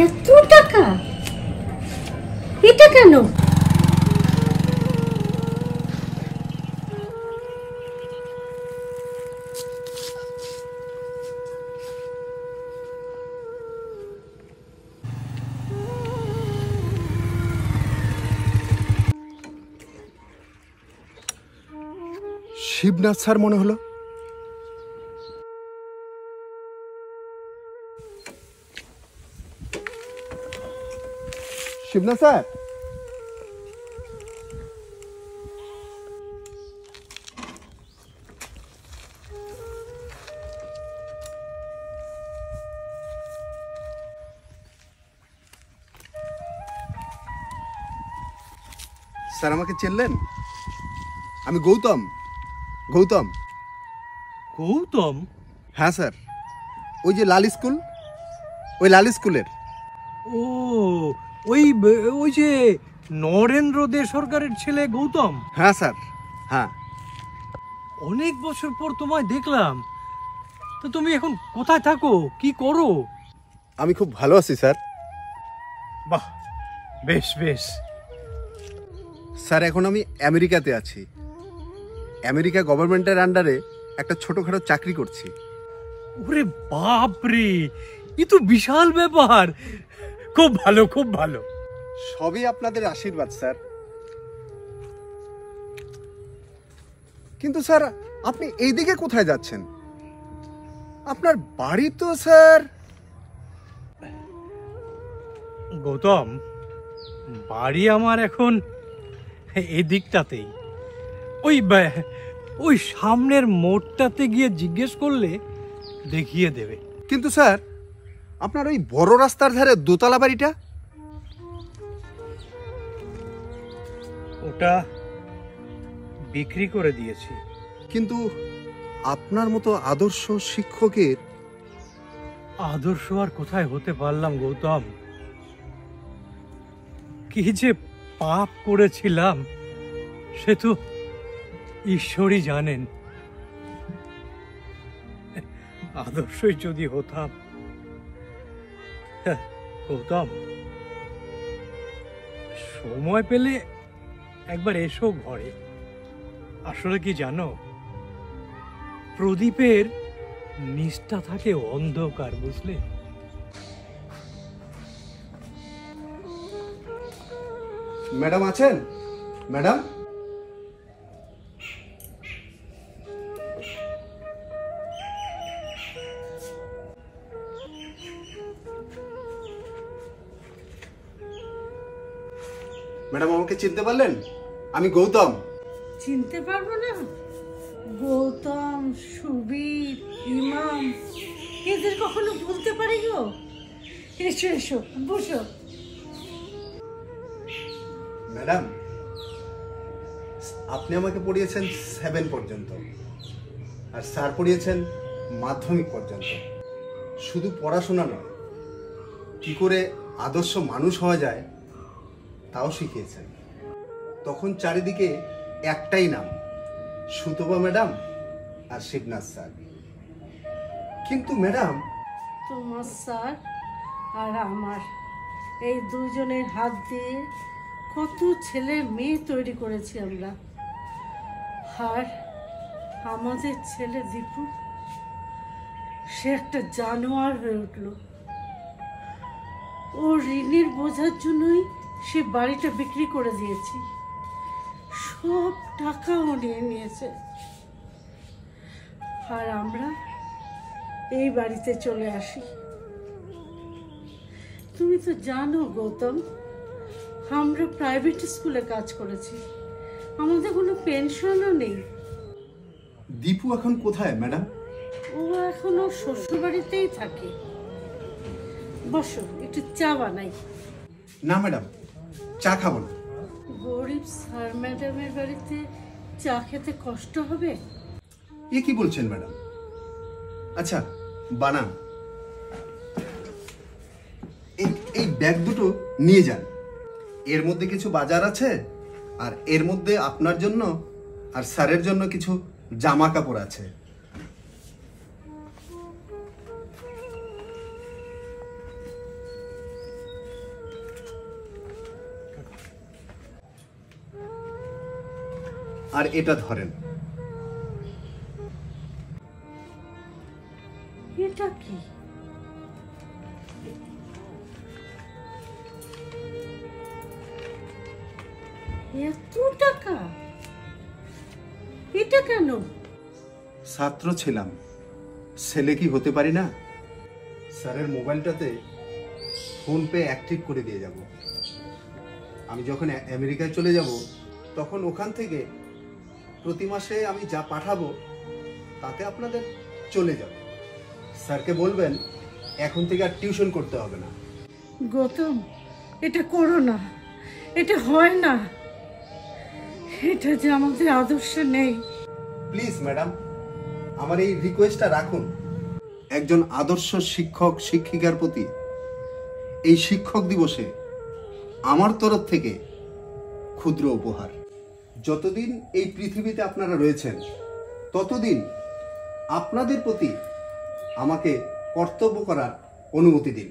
এত টাকা? এটা কেন? শিবনাথ স্যার মনে হলো। শিবনাথ স্যার, স্যার আমাকে চিনলেন? আমি গৌতম। গৌতম? গৌতম? হ্যাঁ স্যার, ওই যে লাল স্কুল, ওই লাল স্কুলের। ও, ওই ওই যে নরেন্দ্র দে সরকারের ছেলে গৌতম? হ্যাঁ স্যার, হ্যাঁ। অনেক বছর পর তোমায় দেখলাম। তো তুমি এখন কোথায় থাকো, কি করো? আমি খুব ভালো আছি স্যার। বাহ, বেশ বেশ। স্যার এখন আমি আমেরিকাতে আছি। আমেরিকা গভর্নমেন্টের আন্ডারে একটা ছোটখাটো চাকরি করছি। ওরে বাপরে, এ তো বিশাল ব্যাপার। খুব ভালো, খুব ভালো। সবই আপনাদের আশীর্বাদ স্যার। কিন্তু স্যার আপনি এইদিকে কোথায় যাচ্ছেন? আপনার বাড়ি তো স্যার। গৌতম, বাড়ি আমার এখন এই দিকটাতেই। ওই সামনের মোড়টাতে গিয়ে জিজ্ঞেস করলে দেখিয়ে দেবে। কিন্তু স্যার আপনার ওই বড় রাস্তার ধারে দোতলা বাড়িটা? ওটা বিক্রি করে দিয়েছি। কিন্তু আপনার মতো আদর্শ শিক্ষকের। আদর্শ আর কোথায় হতে পারলাম গৌতম? কি যে পাপ করেছিলাম সে তো ঈশ্বরই জানেন। আদর্শই যদি হতাম। গৌতম, সময় পেলে একবার এসো ঘরে। আসলে কি জানো, প্রদীপের নিষ্ঠা থাকে অন্ধকার, বুঝলে? ম্যাডাম আছেন? ম্যাডাম? ম্যাডাম আমাকে চিনতে পারলেন? আমি গৌতম। চিনতে পারবো না? গৌতম, সুবীর, ইমাম, এদের কখনো ভুলতে পারি গো? এসো এসো, বসো। ম্যাডাম আপনি আমাকে পড়িয়েছেন 7 পর্যন্ত, আর স্যার পড়িয়েছেন মাধ্যমিক পর্যন্ত। শুধু পড়াশোনা নয়, কি করে আদর্শ মানুষ হওয়া যায় তাও শিখিয়েছেন। তখন চারিদিকে একটাই নাম, সুতপা ম্যাডাম আর শিবনাথ স্যার। কিন্তু ম্যাডাম, তোমার স্যার আর আমার এই দুজনের হাত দিয়ে কত ছেলে মেয়ে তৈরি করেছি আমরা। আর আমাদের ছেলে দীপু, সে একটা জানোয়ার হয়ে উঠল। ও ঋণের বোঝার জন্যই সে বাড়িটা বিক্রি করে দিয়েছি। সব টাকাও নিয়ে নিয়েছে। আর আমরা এই বাড়িতে চলে আসি। তুমি তো জানো গৌতম, আমরা প্রাইভেট স্কুলে কাজ করেছি, আমাদের কোনো পেনশনও নেই। দীপু এখন কোথায় ম্যাডাম? ও এখনো শ্বশুরবাড়িতেই থাকে। বসো, একটু চা বানাই। না ম্যাডাম, চা খাবো না। গরিব স্যার ম্যাডামের বাড়িতে চা খেতে কষ্ট হবে? এ কি বলছেন ম্যাডাম? আচ্ছা বানান। এই ব্যাগ দুটো নিয়ে যান। এর মধ্যে কিছু বাজার আছে, আর এর মধ্যে আপনার জন্য আর স্যারের জন্য কিছু জামা কাপড় আছে। আর এটা ধরেন। এটা কি? এত টাকা? এটা কেন? ছাত্র ছিলাম, ছেলে কি হতে পারি না? স্যারের মোবাইলটাতে ফোনপে অ্যাক্টিভ করে দিয়ে যাব। আমি যখন আমেরিকায় চলে যাব তখন ওখান থেকে প্রতি মাসে আমি যা পাঠাবো তাতে আপনাদের চলে যাবে। স্যারকে বলবেন এখন থেকে আর টিউশন করতে হবে না। গৌতম, এটা করো না, এটা হয় না। এটা যে আমাদের আদর্শে নেই। প্লিজ ম্যাডাম, আমার এই রিকোয়েস্টটা রাখুন। একজন আদর্শ শিক্ষক শিক্ষিকার প্রতি এই শিক্ষক দিবসে আমার তরফ থেকে ক্ষুদ্র উপহার। যতদিন এই পৃথিবীতে আপনারা রয়েছেন ততদিন আপনাদের প্রতি আমাকে কর্তব্য করার অনুমতি দিন।